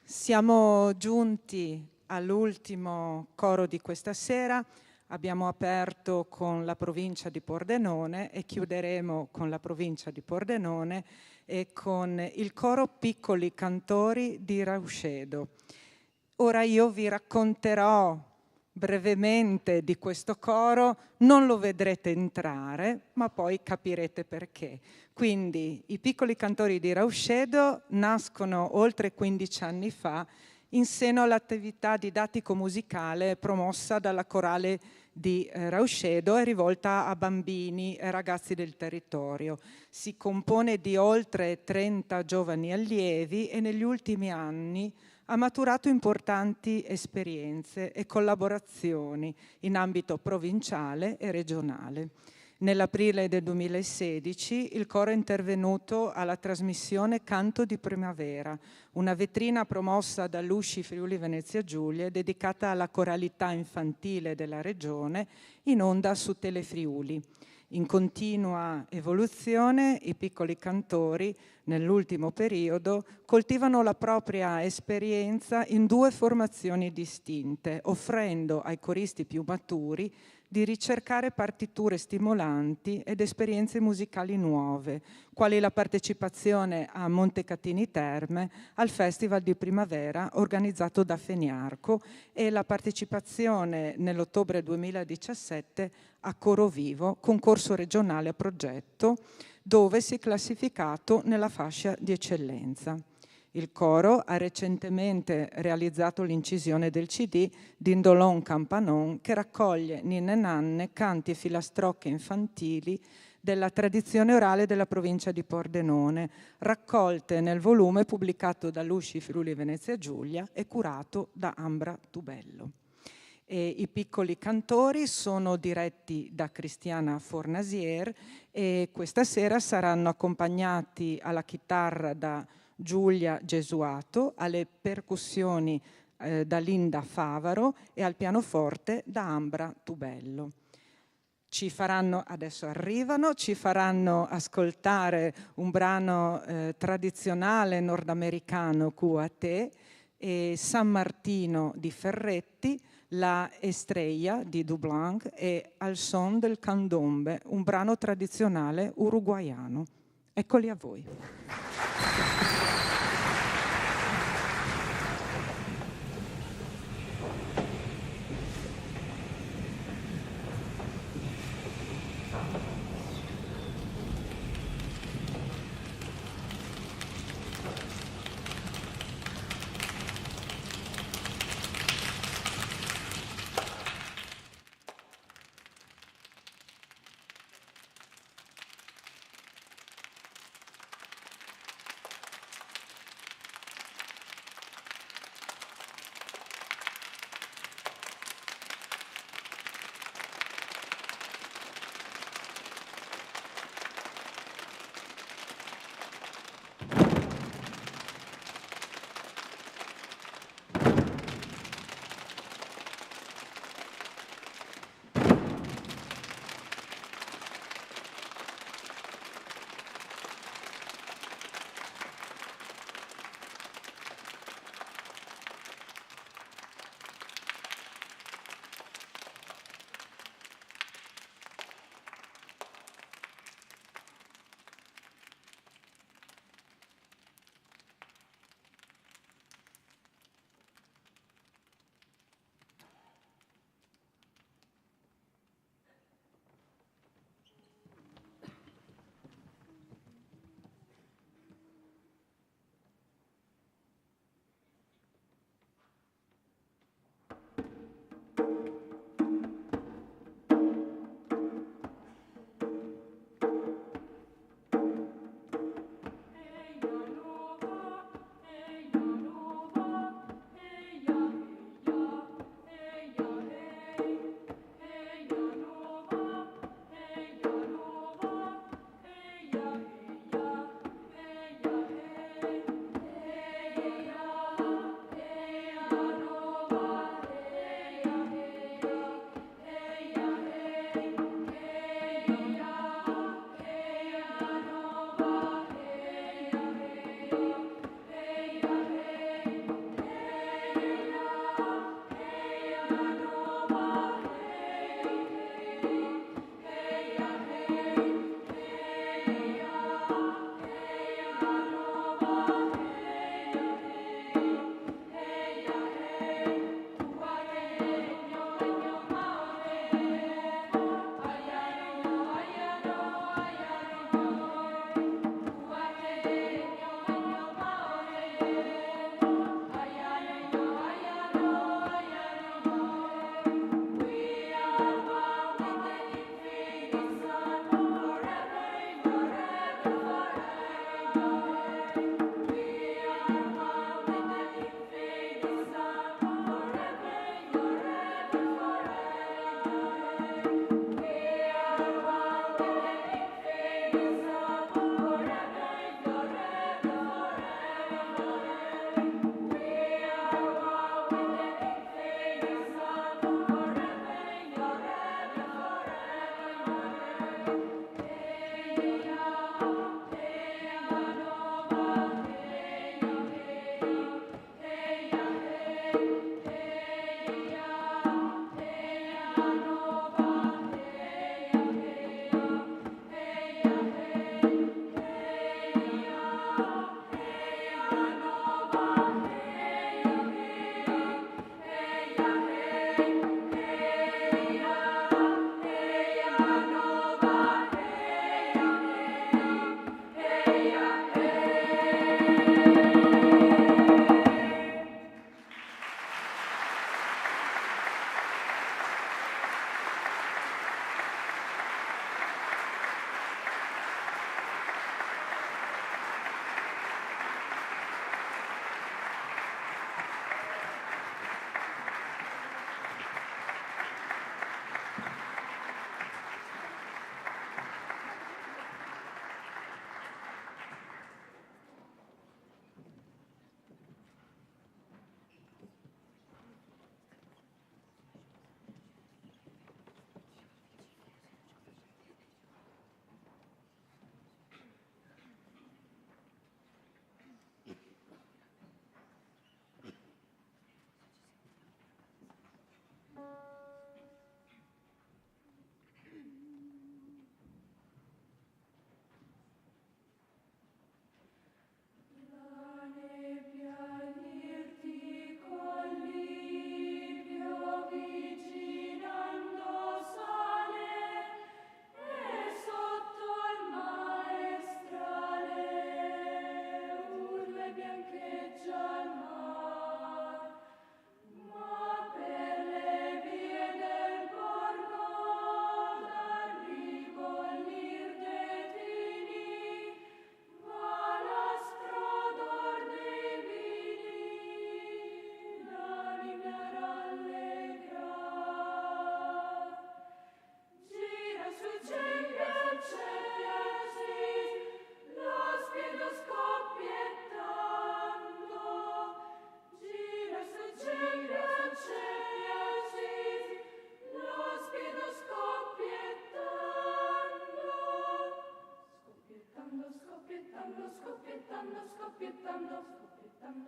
Siamo giunti all'ultimo coro di questa sera. Abbiamo aperto con la provincia di Pordenone e chiuderemo con la provincia di Pordenone e con il coro Piccoli Cantori di Rauscedo. Ora io vi racconterò brevemente di questo coro, non lo vedrete entrare, ma poi capirete perché. Quindi i Piccoli Cantori di Rauscedo nascono oltre 15 anni fa in seno all'attività didattico-musicale promossa dalla Corale di Rauscedo e rivolta a bambini e ragazzi del territorio. Si compone di oltre 30 giovani allievi e negli ultimi anni ha maturato importanti esperienze e collaborazioni in ambito provinciale e regionale. Nell'aprile del 2016 il coro è intervenuto alla trasmissione Canto di Primavera, una vetrina promossa dall'Usci Friuli Venezia Giulia dedicata alla coralità infantile della regione, in onda su Telefriuli. In continua evoluzione, i Piccoli Cantori, nell'ultimo periodo, coltivano la propria esperienza in due formazioni distinte, offrendo ai coristi più maturi di ricercare partiture stimolanti ed esperienze musicali nuove, quali la partecipazione a Montecatini Terme al Festival di Primavera organizzato da Feniarco e la partecipazione nell'ottobre 2017 a Coro Vivo, concorso regionale a progetto, dove si è classificato nella fascia di eccellenza. Il coro ha recentemente realizzato l'incisione del CD Dindolon Campanon, che raccoglie ninne nanne, canti e filastrocche infantili della tradizione orale della provincia di Pordenone, raccolte nel volume pubblicato dall'Usci Friuli Venezia Giulia e curato da Ambra Tubello. E i Piccoli Cantori sono diretti da Cristiana Fornasier e questa sera saranno accompagnati alla chitarra da Giulia Gesuato, alle percussioni da Linda Favaro e al pianoforte da Ambra Tubello. Adesso arrivano, ci faranno ascoltare un brano tradizionale nordamericano, QAT, e San Martino di Ferretti, La Estrella di Dublanc e Al son del candombe, un brano tradizionale uruguaiano. Eccoli a voi.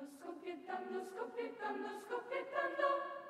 Scoppiettando, scoppiettando, scoppiettando.